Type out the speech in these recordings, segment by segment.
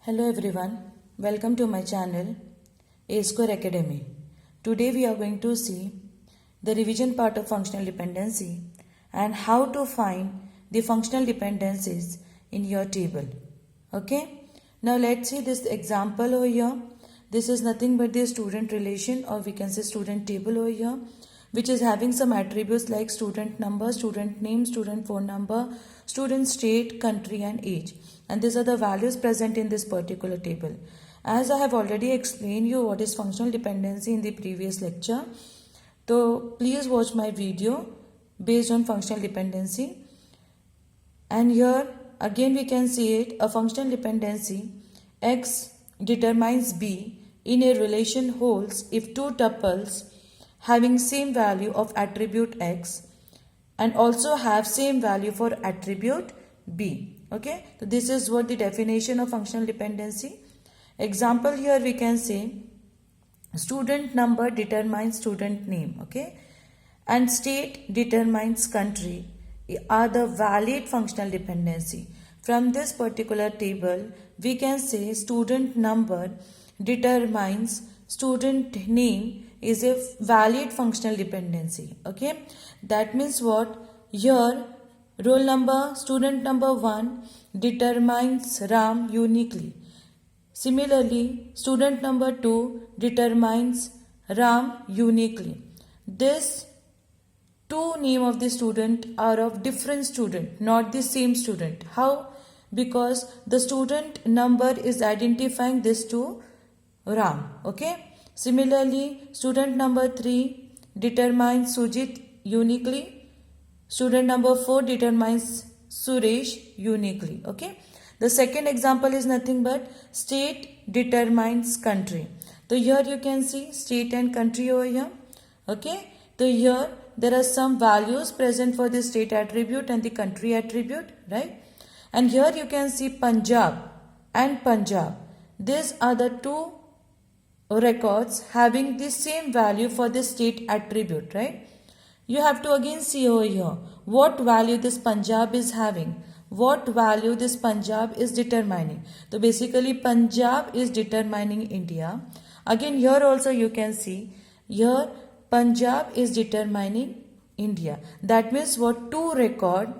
Hello everyone, welcome to my channel A Square Academy. Today we are going to see the revision part of functional dependency and how to find the functional dependencies in your table. Okay, now let's see this example over here. This is nothing but the student relation, or we can say student table over here, which is having some attributes like student number, student name, student phone number, student state, country and age. And these are the values present in this particular table. As I have already explained you what is functional dependency in the previous lecture, so please watch my video based on functional dependency. And here again we can see it, a functional dependency X determines B in a relation holds if two tuples having same value of attribute X and also have same value for attribute B. Okay, so this is what the definition of functional dependency. Example, here we can say student number determines student name, okay, and state determines country are the valid functional dependency. From this particular table we can say student number determines student name is a valid functional dependency. Okay, that means what? Here roll number, student number 1 determines Ram uniquely. Similarly, student number 2 determines Ram uniquely. This two name of the student are of different student, not the same student. How? Because the student number is identifying this to Ram. Okay. Similarly, student number 3 determines Sujit uniquely. Student number 4 determines Suresh uniquely. Okay. The second example is nothing but state determines country. So here you can see state and country over here. Okay. So here there are some values present for the state attribute and the country attribute, right? And here you can see Punjab and Punjab. These are the two records having the same value for the state attribute, right? You have to again see over here what value this Punjab is having, what value this Punjab is determining. So basically Punjab is determining India. Again here also you can see here Punjab is determining India. That means what? Two record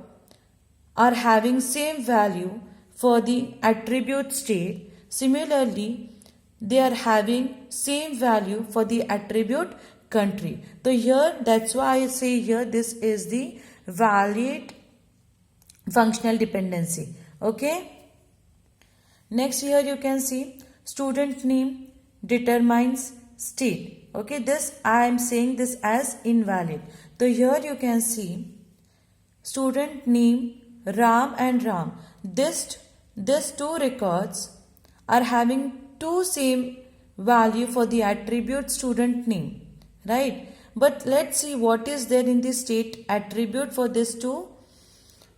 are having same value for the attribute state. Similarly, they are having same value for the attribute country. So here, that's why I say here this is the valid functional dependency. Okay. Next, here you can see student name determines state. Okay, this I am saying this as invalid. So here you can see student name Ram and Ram. These two records are having two same value for the attribute student name, right? But let's see what is there in the state attribute for these two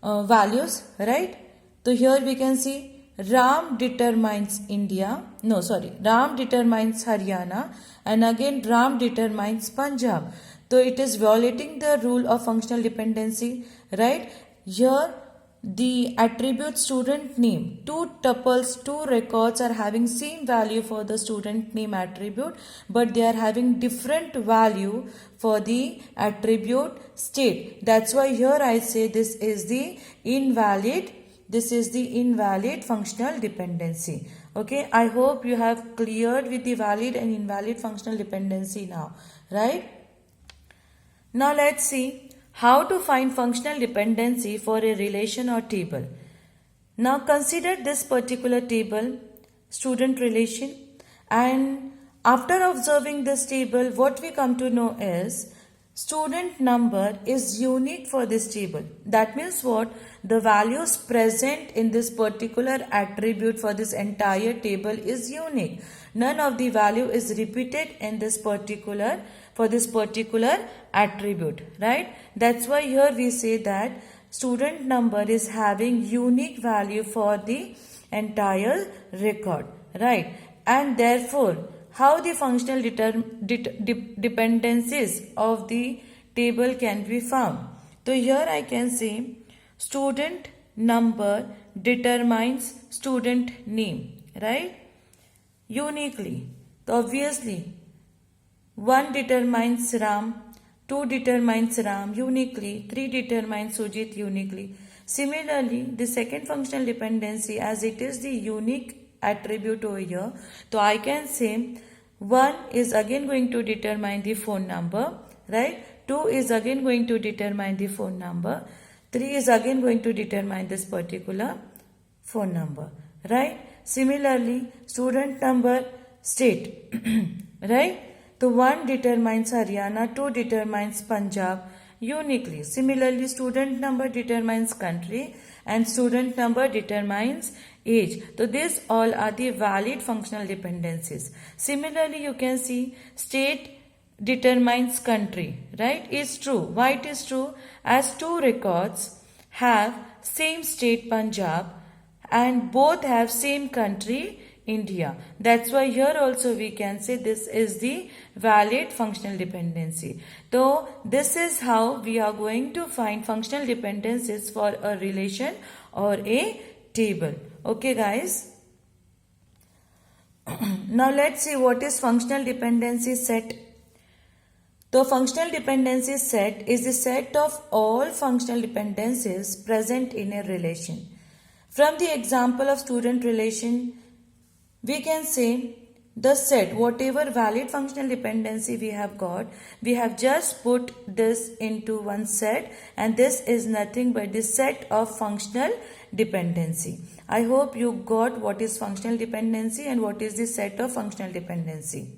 values, right? So here we can see Ram determines India, Ram determines Haryana, and again Ram determines Punjab. So it is violating the rule of functional dependency, right? Here the attribute student name, two tuples, two records are having same value for the student name attribute, but they are having different value for the attribute state. That's why here I say this is the invalid functional dependency. Okay, I hope you have cleared with the valid and invalid functional dependency now, right? Now let's see how to find functional dependency for a relation or table. Now consider this particular table, student relation, and after observing this table, what we come to know is student number is unique for this table. That means what? The values present in this particular attribute for this entire table is unique. None of the value is repeated in this particular attribute, right? That's why here we say that student number is having unique value for the entire record, right? And therefore, how the functional dependencies of the table can be found? So here I can say student number determines student name. right? Uniquely. So obviously, 1 determines Ram, 2 determines Ram uniquely, 3 determines Sujit uniquely. Similarly, the second functional dependency, as it is the unique attribute over here, so I can say 1 is again going to determine the phone number, right? 2 is again going to determine the phone number. 3 is again going to determine this particular phone number, right? Similarly, student number, state, right? So 1 determines Haryana, 2 determines Punjab uniquely. Similarly, student number determines country and student number determines age. So these all are the valid functional dependencies. Similarly, you can see state determines country, right? Is true. Why it is true? As 2 records have same state Punjab and both have same country India. That's why here also we can say this is the valid functional dependency. So this is how we are going to find functional dependencies for a relation or a table. Okay guys. Now let's see what is functional dependency set. The functional dependency set is the set of all functional dependencies present in a relation. From the example of student relation, we can say the set, whatever valid functional dependency we have got, we have just put this into one set, and this is nothing but the set of functional dependency. I hope you got what is functional dependency and what is the set of functional dependency.